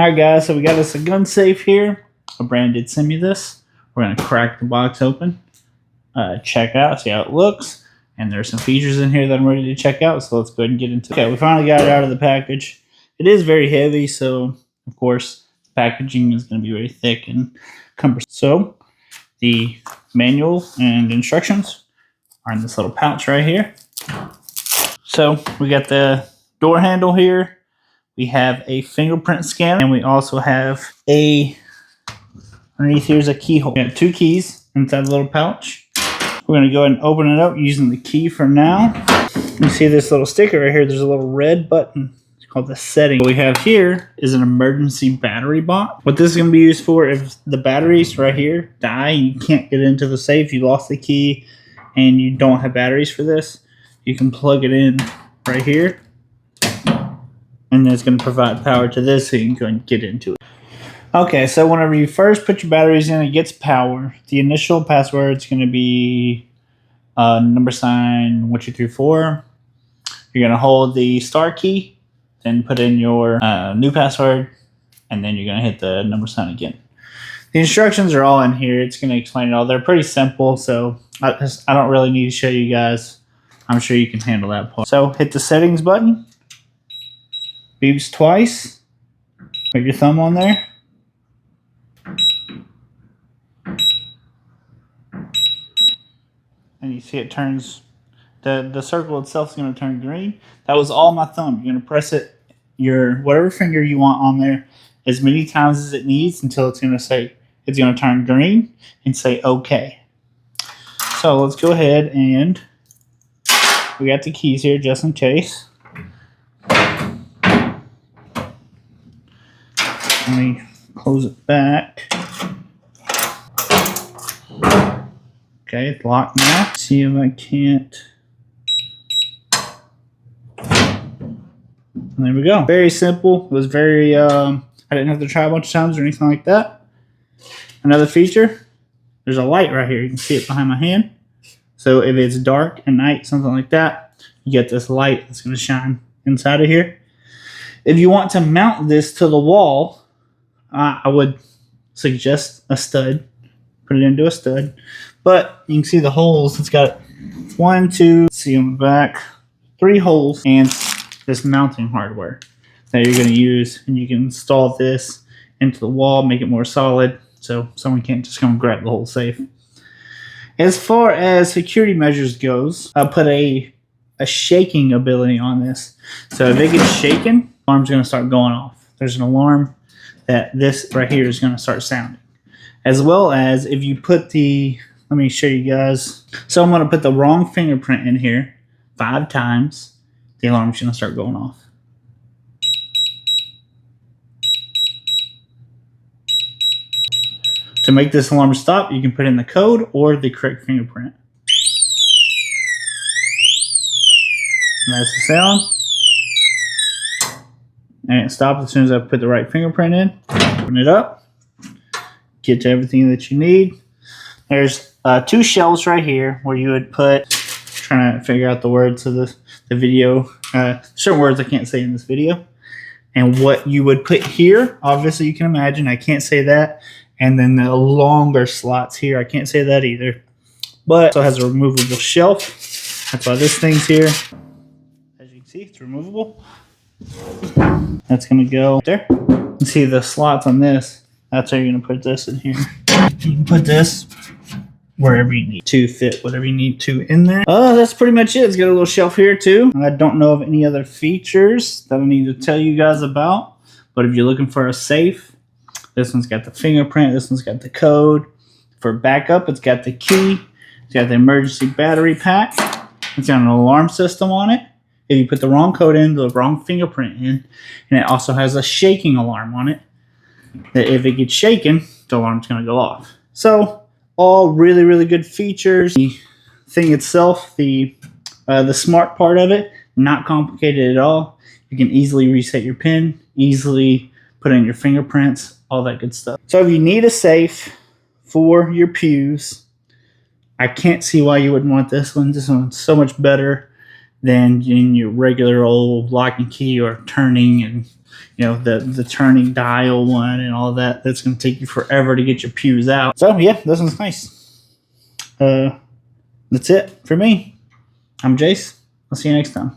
Alright guys, so we got us a gun safe here. A brand did send me this. We're going to crack the box open, check out, see how it looks. And there's some features in here that I'm ready to check out, so let's go ahead and get into it. Okay, we finally got it out of the package. It is very heavy, so of course the packaging is going to be very thick and cumbersome. So the manual and instructions are in this little pouch right here. So we got the door handle here. We have a fingerprint scanner, and we also have underneath here's a keyhole. We have 2 keys inside the little pouch. We're going to go ahead and open it up using the key for now. You see this little sticker right here. There's a little red button. It's called the setting. What we have here is an emergency battery box. What this is going to be used for, if the batteries right here die, you can't get into the safe, you lost the key, and you don't have batteries for this, you can plug it in right here. And then it's going to provide power to this so you can go and get into it. Okay, so whenever you first put your batteries in, it gets power. The initial password is going to be $12334. You're going to hold the star key, then put in your new password, and then you're going to hit the $sign again. The instructions are all in here. It's going to explain it all. They're pretty simple, so I don't really need to show you guys. I'm sure you can handle that part. So hit the settings button. Beeps twice. Put your thumb on there. And you see it turns, the circle itself is going to turn green. That was all my thumb. You're going to press it, whatever finger you want on there, as many times as it needs until it's going to turn green and say OK. So let's go ahead, and we got the keys here just in case. Let me close it back. Okay, it's locked now. See if I can't. And there we go. Very simple. It was very, I didn't have to try a bunch of times or anything like that. Another feature, there's a light right here. You can see it behind my hand. So if it's dark at night, something like that, you get this light that's going to shine inside of here. If you want to mount this to the wall, I would suggest a stud. Put it into a stud. But you can see the holes. It's got 1, 2, see on the back, 3 holes, and this mounting hardware that you're going to use. And you can install this into the wall, make it more solid, so someone can't just come grab the whole safe. As far as security measures goes, I put a shaking ability on this. So if it gets shaken, the alarm's going to start going off. There's an alarm that this right here is going to start sounding. As well as if you put let me show you guys. So I'm going to put the wrong fingerprint in here 5 times. The alarm's going to start going off. To make this alarm stop, you can put in the code or the correct fingerprint. And that's the sound. And it stops as soon as I put the right fingerprint in. Open it up. Get to everything that you need. There's 2 shelves right here where you would put, trying to figure out the words of the video. Certain words I can't say in this video. And what you would put here, obviously you can imagine, I can't say that. And then the longer slots here, I can't say that either. But it also has a removable shelf. That's why this thing's here. As you can see, it's removable. That's going to go there. You can see the slots on this. That's how you're going to put this in here. You can put this wherever you need to fit whatever you need to in there. That's pretty much it. It's got a little shelf here too. I don't know of any other features that I need to tell you guys about. But if you're looking for a safe, this one's got the fingerprint. This one's got the code. For backup, it's got the key. It's got the emergency battery pack. It's got an alarm system on it. If you put the wrong code in, the wrong fingerprint in, and it also has a shaking alarm on it. That if it gets shaken, the alarm's going to go off. So, all really, really good features. The thing itself, the smart part of it, not complicated at all. You can easily reset your PIN, easily put in your fingerprints, all that good stuff. So if you need a safe for your pews, I can't see why you wouldn't want this one. This one's so much better than in your regular old lock and key or turning and you know, the turning dial one and all that. That's going to take you forever to get your pews out. So yeah, this one's nice. That's it for me. I'm Jace. I'll see you next time.